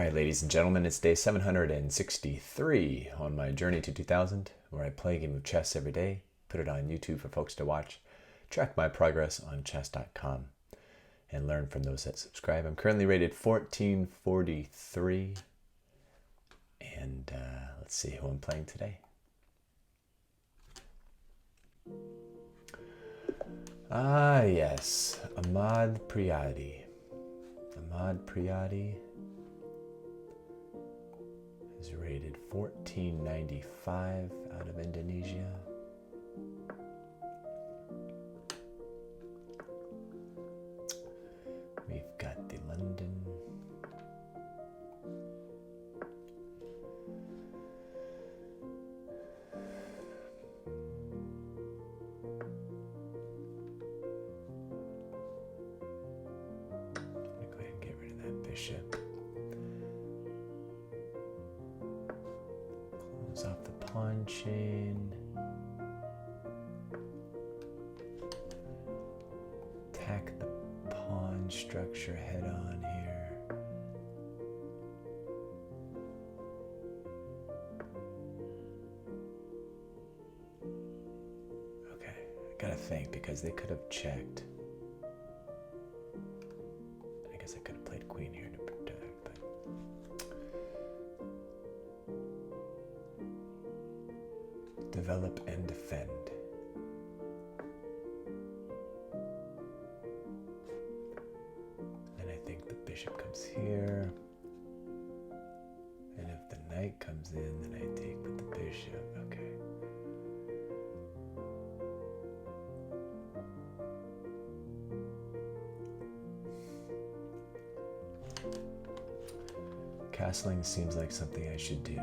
Alright, ladies and gentlemen, it's day 763 on my journey to 2000, where I play a game of chess every day, put it on YouTube for folks to watch, track my progress on chess.com, and learn from those that subscribe. I'm currently rated 1443, and let's see who I'm playing today. Ah, yes, Ahmad Priyadi. Ahmad Priyadi is rated 1495 out of Indonesia. We've got the London. I'm gonna go ahead and get rid of that bishop. Close off the pawn chain. Attack the pawn structure head on here. Okay, I gotta think because they could have checked. I guess I could have played queen here to protect, but develop and defend. Then I think the bishop comes here. And if the knight comes in, then I take with the bishop. Okay. Castling seems like something I should do.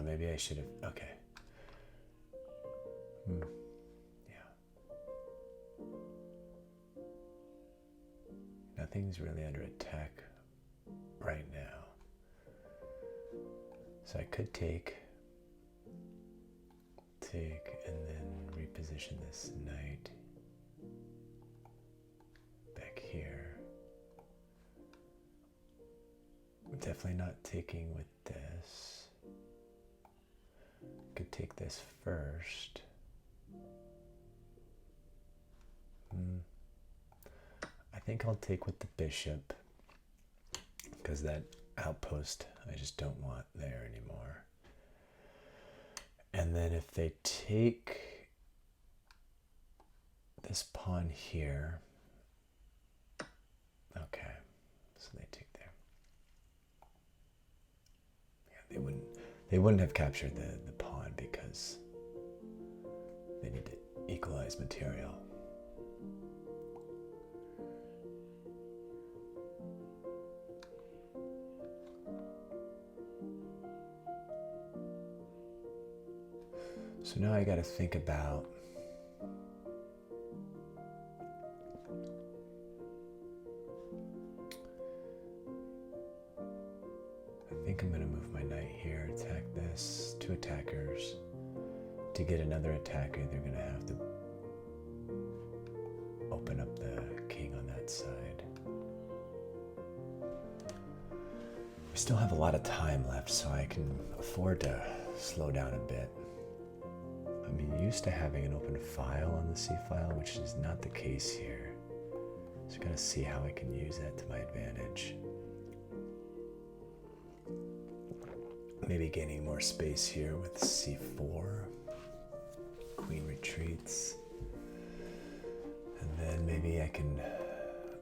Maybe I should have, okay. Yeah. Nothing's really under attack right now. So I could take, and then reposition this knight back here. I'm definitely not taking with this. Could take this first. I think I'll take with the bishop because that outpost I just don't want there anymore. And then if they take this pawn here, okay, so they take there. Yeah, they wouldn't have captured the pawn because they need to equalize material. So now I got to think about I think I'm going to move my knight here, attack this, two attackers. To get another attacker, they're going to have to open up the king on that side. We still have a lot of time left, so I can afford to slow down a bit. I'm used to having an open file on the C file, which is not the case here. So I'm going to see how I can use that to my advantage. Maybe gaining more space here with C4. Queen retreats. And then maybe I can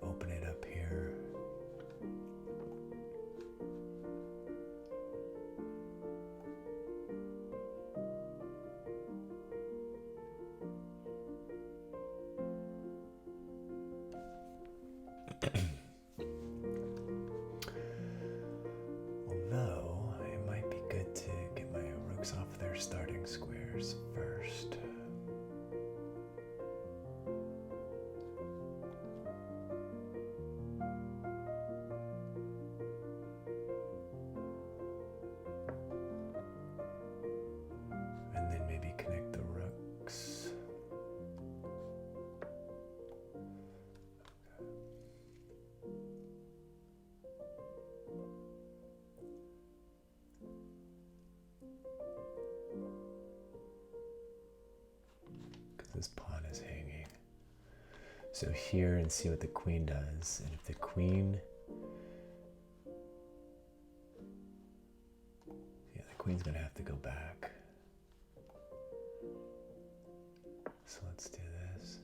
open it up here. Although it might be good to get my rooks off their starting squares first. this pawn is hanging. So here, and see what the queen does. And if the queen, yeah, the queen's gonna have to go back. So let's do this.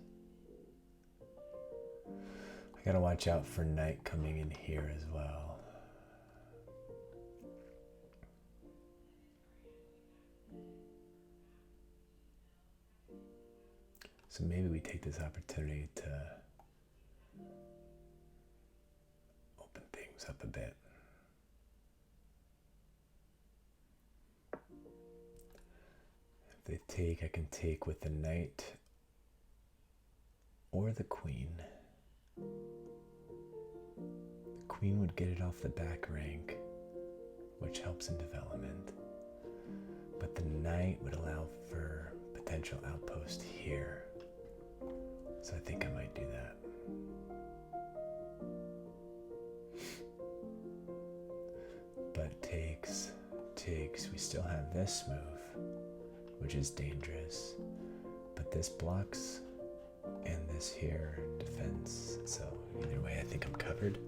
I gotta watch out for knight coming in here as well. So maybe we take this opportunity to open things up a bit. If they take, I can take with the knight or the queen. The queen would get it off the back rank, which helps in development. But the knight would allow for potential outpost here. So I think I might do that. But takes. We still have this move, which is dangerous. But this blocks, and this here defends. So either way, I think I'm covered.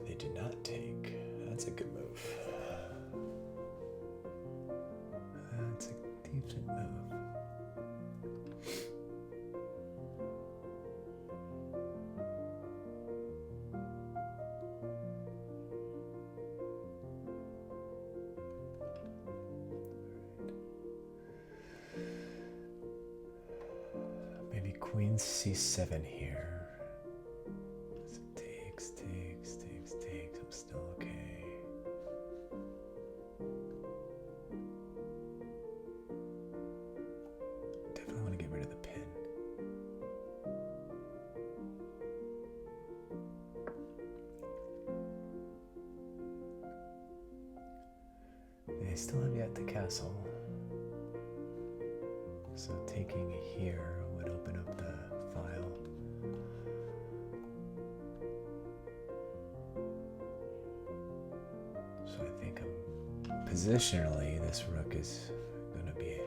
They did not take. That's a good move. That's a decent move. Maybe queen c7 here. So takes. I'm still okay. Definitely want to get rid of the pin. They still have yet to castle. So taking here would open up the file. So I think positionally this rook is going to be,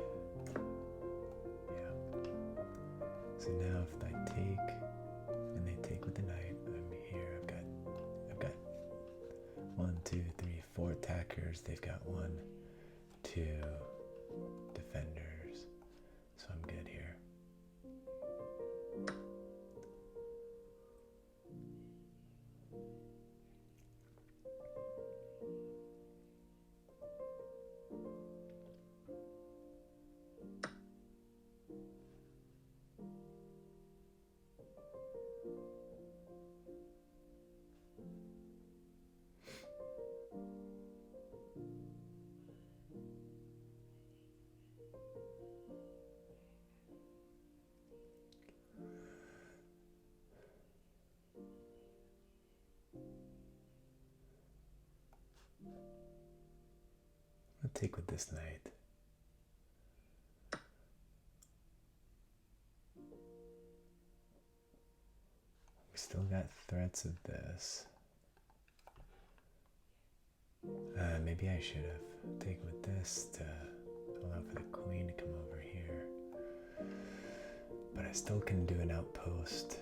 yeah. So now if I take and they take with the knight, I'm here. I've got 1, 2, 3, 4 attackers. They've got 1, 2 defenders. So I'm good here. I'll take with this knight. We still got threats of this. Maybe I should have taken with this to allow for the queen to come over here. But I still can do an outpost.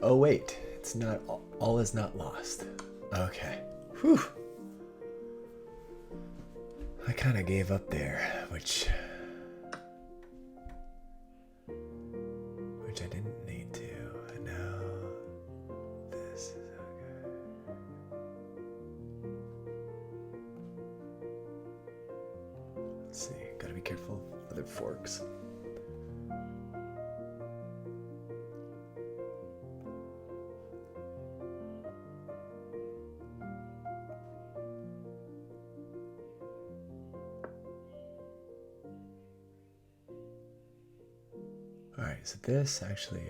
Oh wait, it's not all is not lost. Okay. Whew. I kind of gave up there, which I didn't need to. And now this is okay. Let's see, gotta be careful with the forks. Alright, so this actually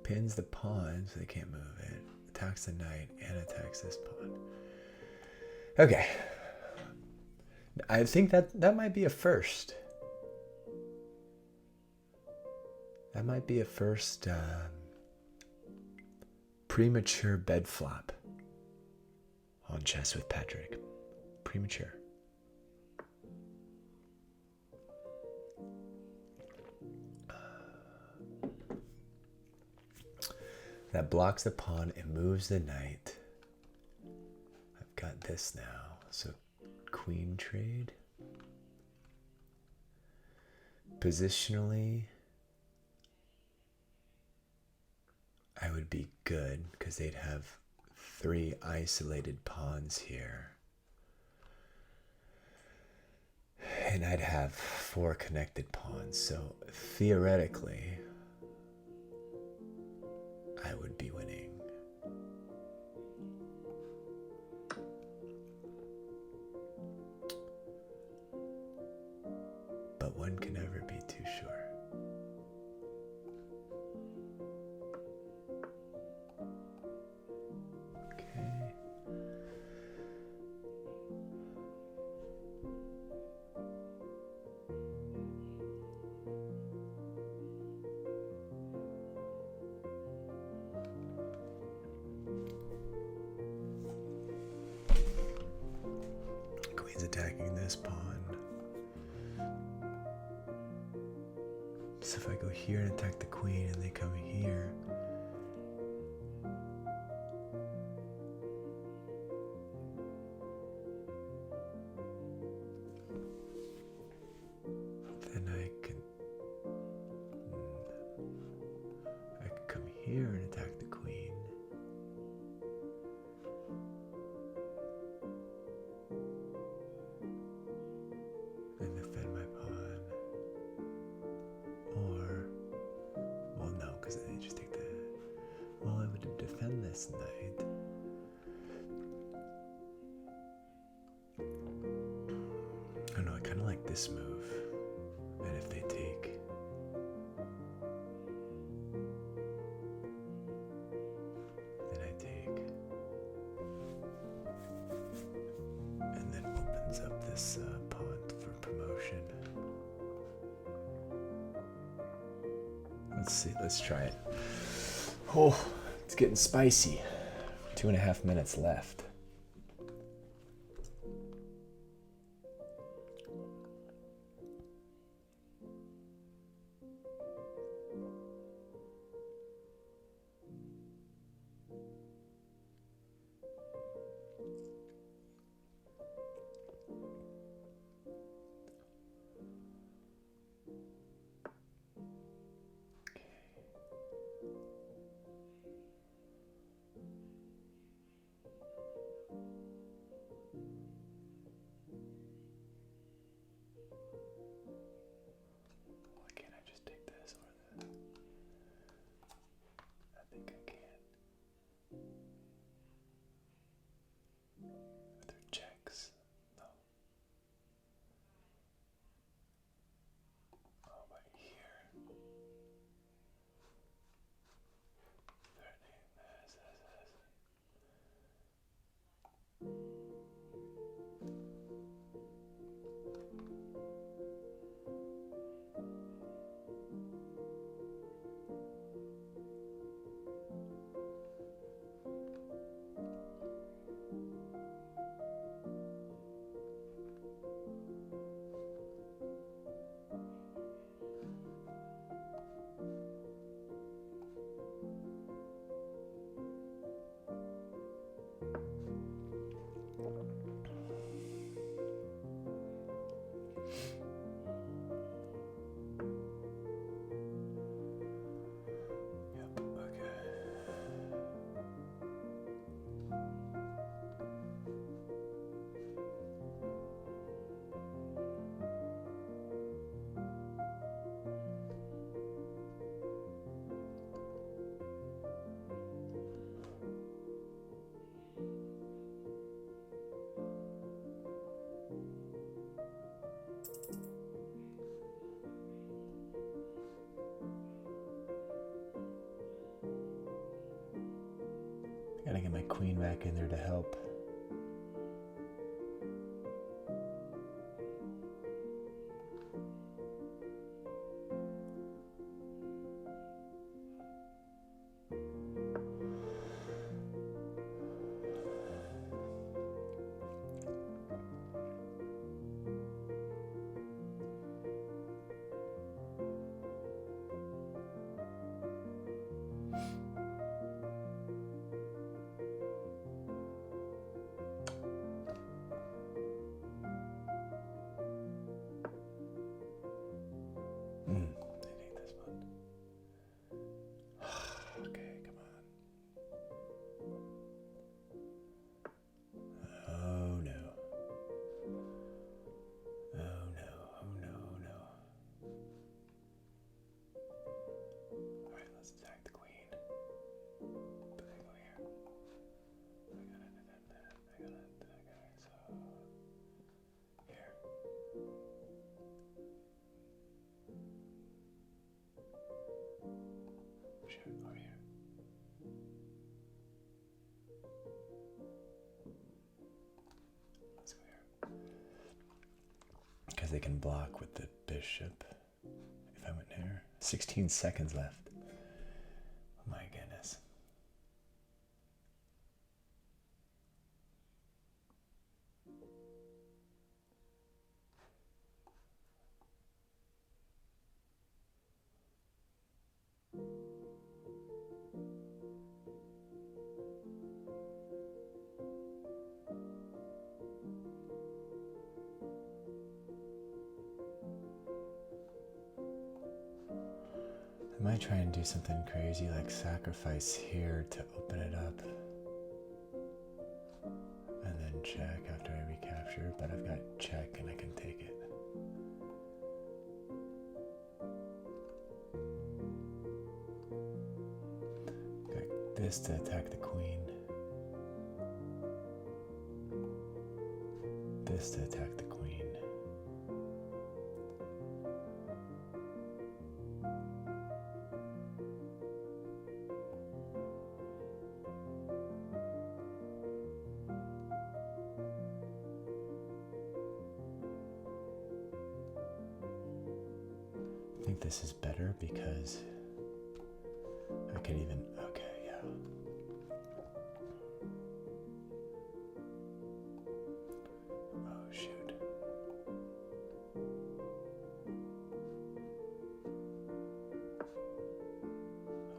pins the pawn so they can't move it, attacks the knight, and attacks this pawn. Okay. I think that might be a first. That might be a first premature bed flop on Chess with Patrick. Premature. That blocks the pawn and moves the knight. I've got this now. So queen trade. Positionally, I would be good because they'd have 3 isolated pawns here. And I'd have 4 connected pawns. So theoretically, I would be winning. But one can never be too sure. Okay. Queen's attacking this pawn. So if I go here and attack the queen and they come here, then I can come here and attack the queen. And defend my pawn. Or, well, no, because then they just take the. Well, I would defend this knight. I don't know, I kind of like this move. And if they take. Then I take. And then opens up this pawn for promotion. Let's see, let's try it. Oh, it's getting spicy. 2.5 minutes left. queen back in there to help. Because they can block with the bishop if I went here. 16 seconds left. Oh my goodness. I might try and do something crazy like sacrifice here to open it up and then check after I recapture, but I've got check and I can take it. Got this to attack the queen. This to attack the queen. I think this is better because I could even, okay, yeah. Oh, shoot.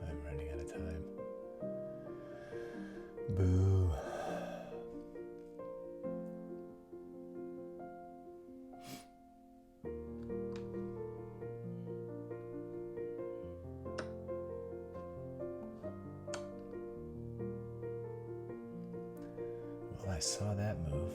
I'm running out of time. Boo. I saw that move.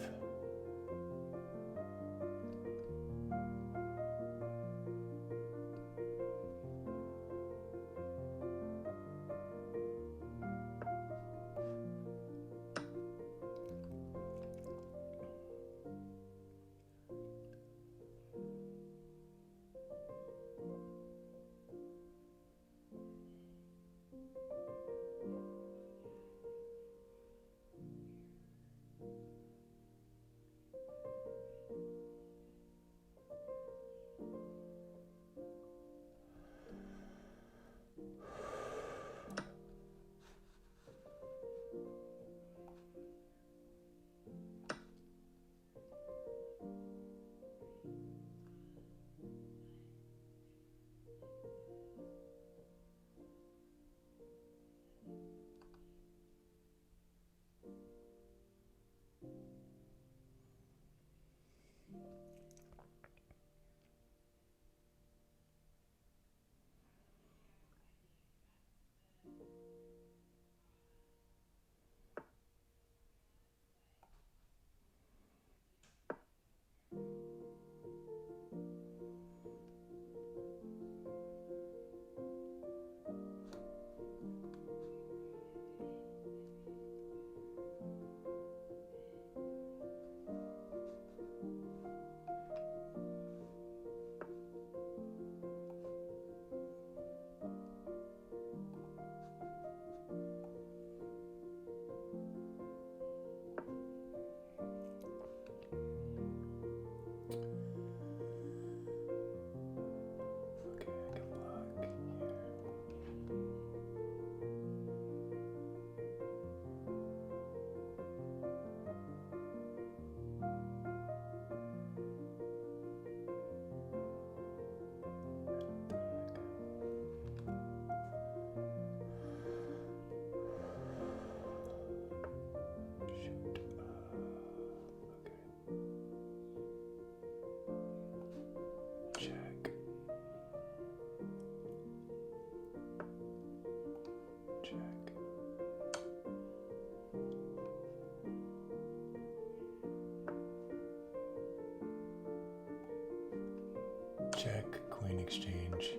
exchange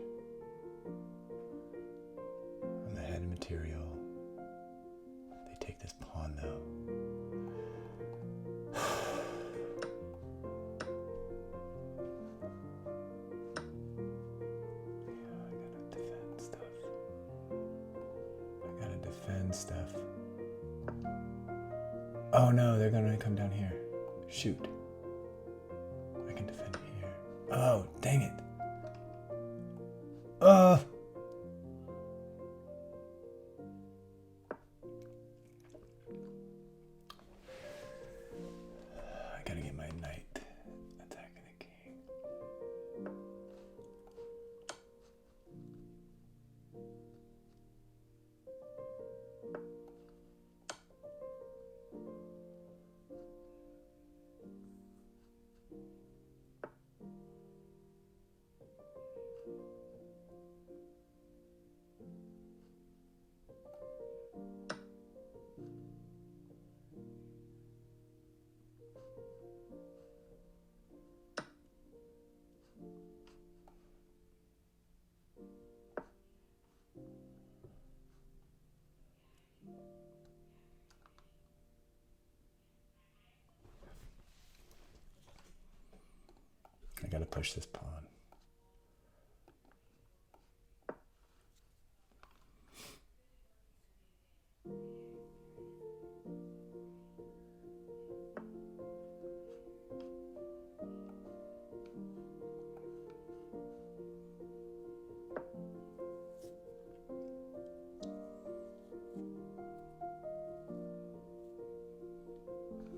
on the head material. They take this pawn though. Stuff. Oh no, they're gonna come down here. Shoot. I can defend here. Oh, dang it. I gotta get my knight attacking the king. I gotta push this pawn.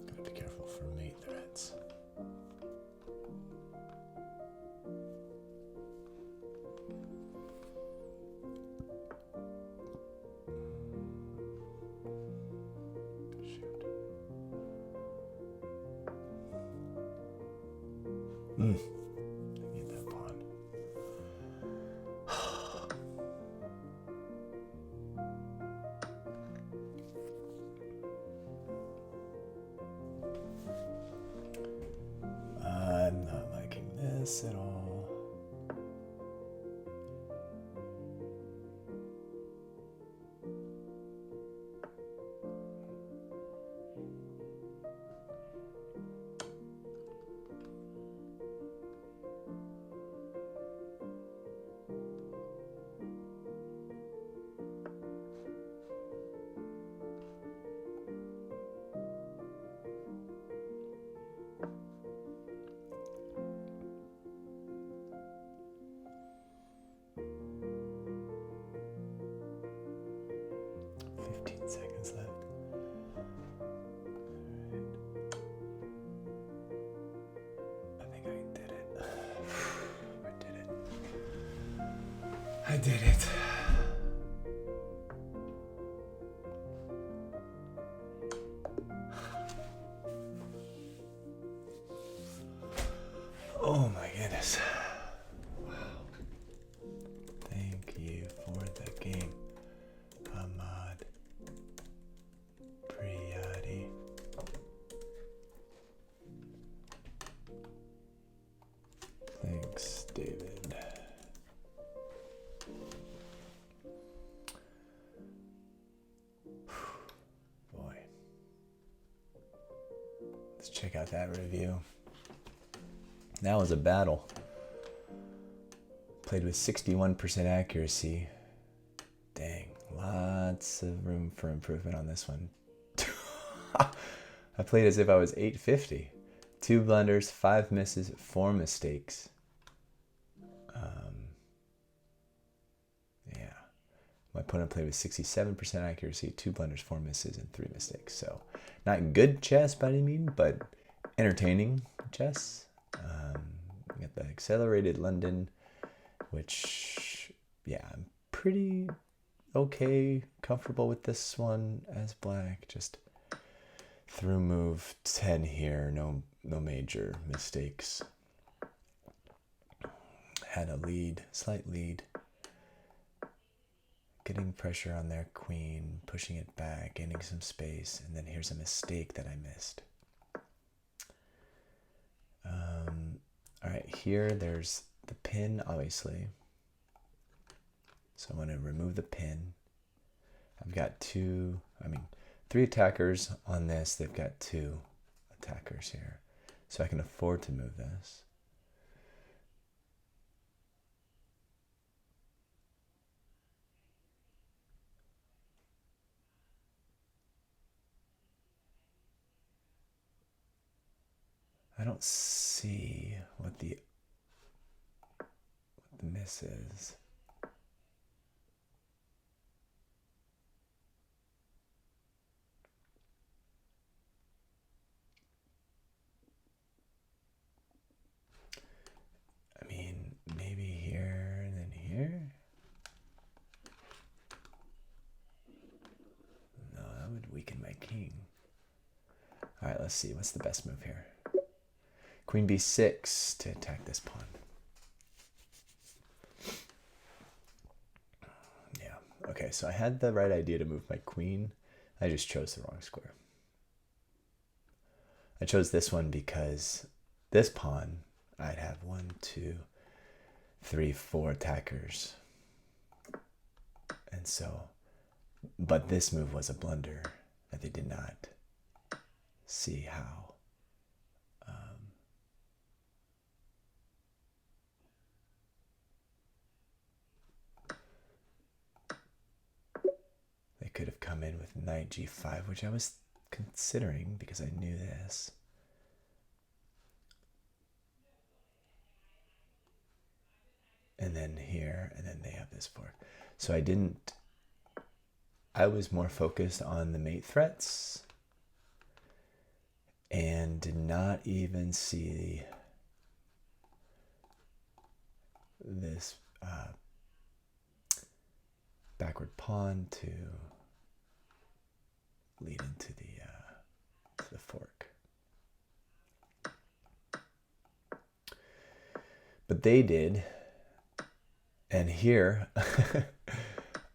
Gotta be careful for mate threats. I need that pawn. I'm not liking this at all. Seconds left. Right. I think I did it. I did it. Oh my goodness. Wow. Thank you for the game. Thanks, David. Boy. Let's check out that review. That was a battle. Played with 61% accuracy. Dang, lots of room for improvement on this one. I played as if I was 850. 2 blunders, 5 misses, 4 mistakes. Yeah. My opponent played with 67% accuracy, 2 blunders, 4 misses, and 3 mistakes. So, not good chess by any means, but entertaining chess. We got the accelerated London, which, yeah, I'm pretty okay, comfortable with this one as black. Just through move 10 here, no major mistakes. Had a lead, slight lead. Getting pressure on their queen, pushing it back, gaining some space, and then here's a mistake that I missed. All right, here there's the pin, obviously. So I'm going to remove the pin. I've got three attackers on this. They've got two attackers here. So I can afford to move this. I don't see what the miss is. I mean, maybe here and then here. No, that would weaken my king. All right, let's see. What's the best move here? Queen b6 to attack this pawn. Yeah, okay, so I had the right idea to move my queen. I just chose the wrong square. I chose this one because this pawn, I'd have 1, 2, 3, 4 attackers. And so, but this move was a blunder that they did not see how. They could have come in with knight g5, which I was considering because I knew this. And then here, and then they have this fork. So I was more focused on the mate threats and did not even see this backward pawn to lead into the fork. But they did, and here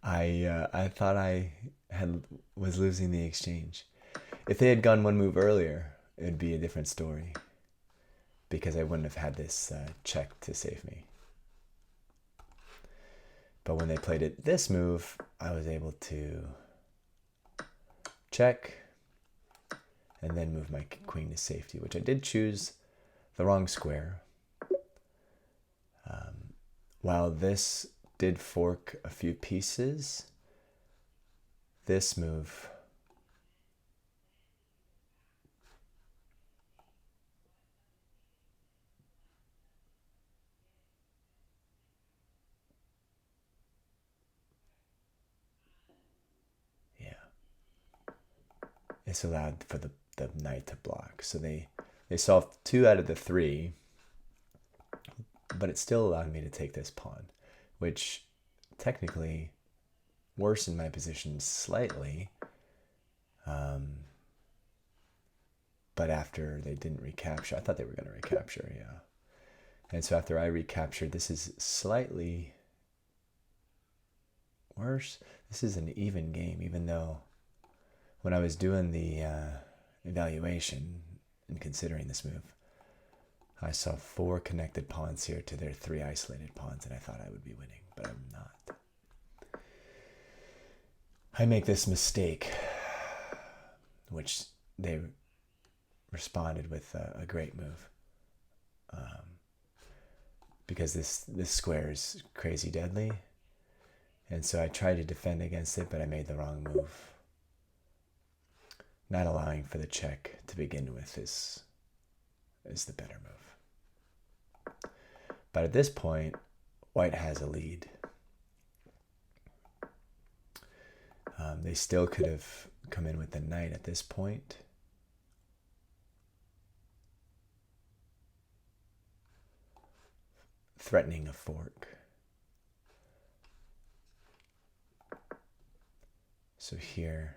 I thought I was losing the exchange. If they had gone one move earlier, it would be a different story, because I wouldn't have had this check to save me. But when they played it this move, I was able to check and then move my queen to safety, which I did choose the wrong square. While this did fork a few pieces, this move it's allowed for the knight to block. So they solved 2 out of the 3, but it still allowed me to take this pawn, which technically worsened my position slightly. But after they didn't recapture, I thought they were going to recapture, yeah. And so after I recaptured, this is slightly worse. This is an even game, even though when I was doing the evaluation and considering this move, I saw 4 connected pawns here to their 3 isolated pawns, and I thought I would be winning, but I'm not. I make this mistake, which they responded with a great move, because this square is crazy deadly, and so I tried to defend against it, but I made the wrong move. Not allowing for the check to begin with is the better move. But at this point, white has a lead. They still could have come in with the knight at this point. Threatening a fork. So here,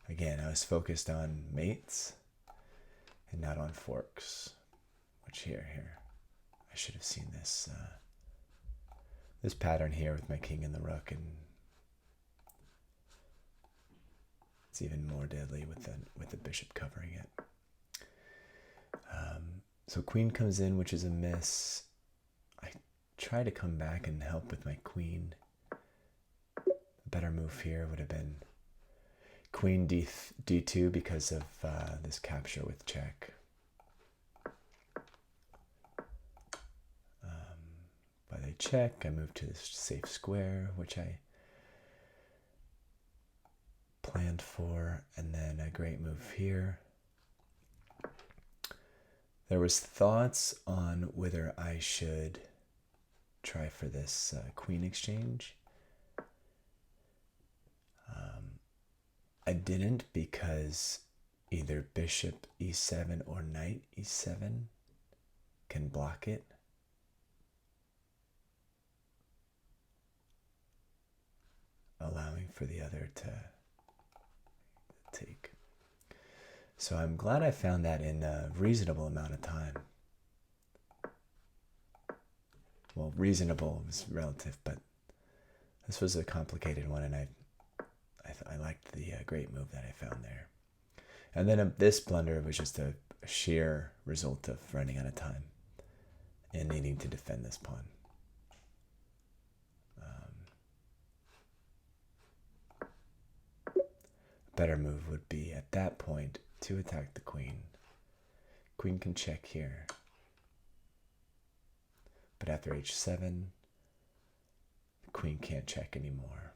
again, I was focused on mates and not on forks, which here, I should have seen this this pattern here with my king and the rook, and it's even more deadly with the bishop covering it. So queen comes in, which is a miss. I try to come back and help with my queen. A better move here would have been queen d2 because of this capture with check. But they check, I move to this safe square, which I planned for, and then a great move here. There was thoughts on whether I should try for this queen exchange. I didn't because either bishop e7 or knight e7 can block it. Allowing for the other to take. So I'm glad I found that in a reasonable amount of time. Well, reasonable is relative, but this was a complicated one, and I liked the great move that I found there. And then this blunder was just a sheer result of running out of time and needing to defend this pawn. Better move would be at that point to attack the queen. Queen can check here. But after h7, the queen can't check anymore.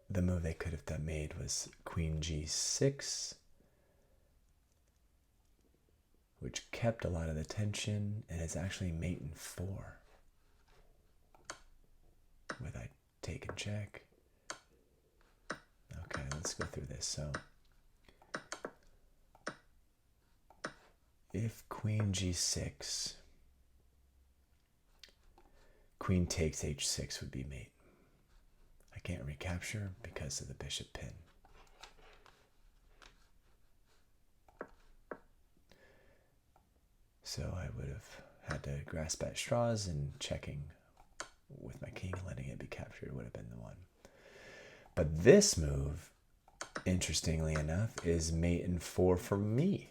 The move they could have made was queen g6, which kept a lot of the tension, and is actually mate in 4. With I take and check. Okay, let's go through this. So if queen g6, queen takes h6 would be mate. I can't recapture because of the bishop pin. So I would have had to grasp at straws, and checking with my king and letting it be captured would have been the one. But this move, interestingly enough, is mate in 4 for me.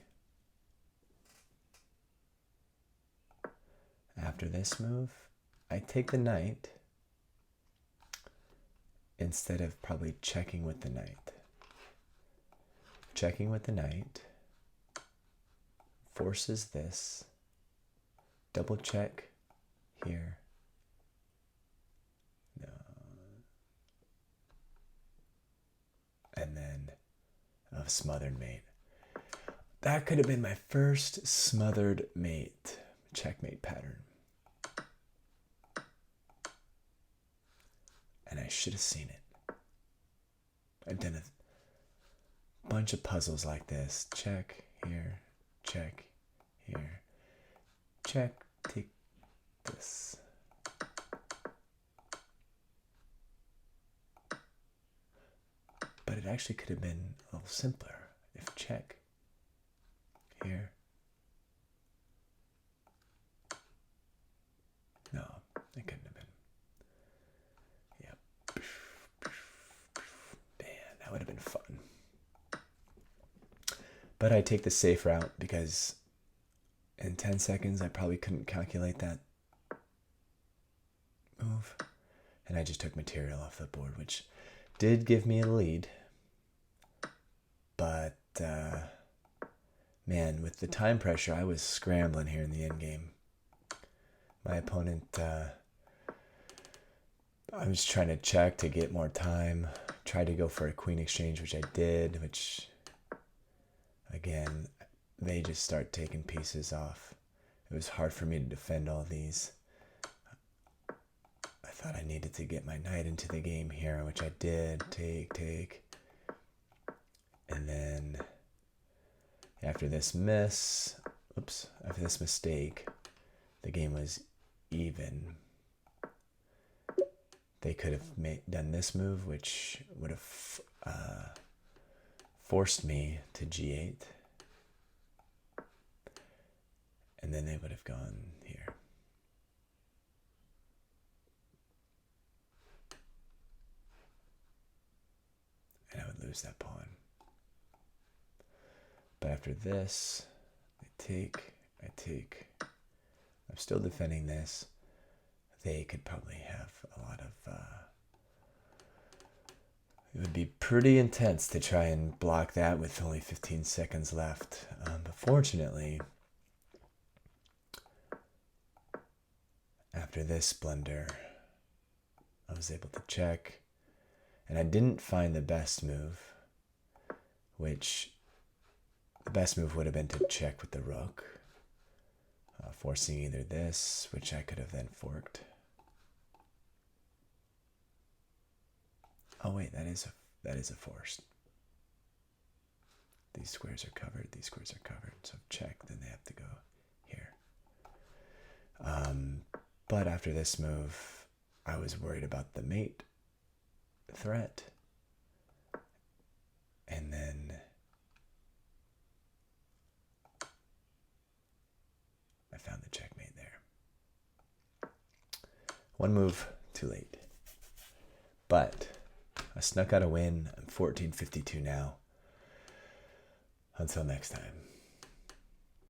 After this move, I take the knight instead of probably checking with the knight. Checking with the knight forces this. Double check here. No. And then a smothered mate. That could have been my first smothered mate. Checkmate pattern. And I should have seen it. I've done a bunch of puzzles like this. Check here, check here, check, take this. But it actually could have been a little simpler if check here. No, it couldn't have been. Yep. Man, that would have been fun. But I take the safe route because in 10 seconds I probably couldn't calculate that move. And I just took material off the board, which did give me a lead. But, man, with the time pressure, I was scrambling here in the endgame. My opponent, I was trying to check to get more time. Tried to go for a queen exchange, which I did, which, again, they just start taking pieces off. It was hard for me to defend all these. I thought I needed to get my knight into the game here, which I did. Take. And then after this after this mistake, the game was even. They could have done this move, which would have forced me to g8. And then they would have gone here. And I would lose that pawn. But after this, take. I'm still defending this. They could probably have a lot of... it would be pretty intense to try and block that with only 15 seconds left. But fortunately, after this blunder, I was able to check. And I didn't find the best move, which the best move would have been to check with the rook, forcing either this, which I could have then forked. Oh wait, that is a forced. These squares are covered. So check, then they have to go here. But after this move, I was worried about the mate threat. And then I found the checkmate there. One move too late. But I snuck out a win. I'm 1452 now. Until next time.